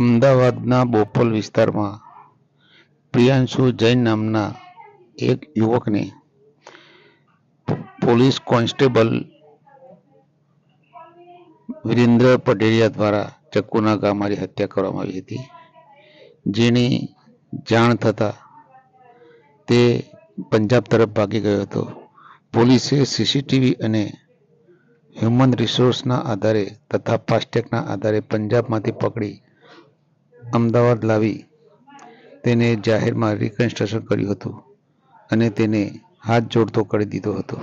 અમદાવાદના બોપલ વિસ્તારમાં પ્રિયાંશુ જૈન નામના એક યુવકને પોલીસ કોન્સ્ટેબલ વિરેન્દ્ર પઢેરિયા દ્વારા ચક્કુના ઘા મારી હત્યા કરવામાં આવી હતી. જેની જાણ થતાં તે પંજાબ તરફ ભાગી ગયો હતો. પોલીસે સીસીટીવી અને હ્યુમન રિસોર્સના આધારે તથા ફાસ્ટેગના આધારે પંજાબમાંથી પકડી અમદાવાદ લાવી તેને જાહેરમાં રિકન્સ્ટ્રક્શન કર્યું હતું અને તેને હાથ જોડતો કરી દીધો હતો.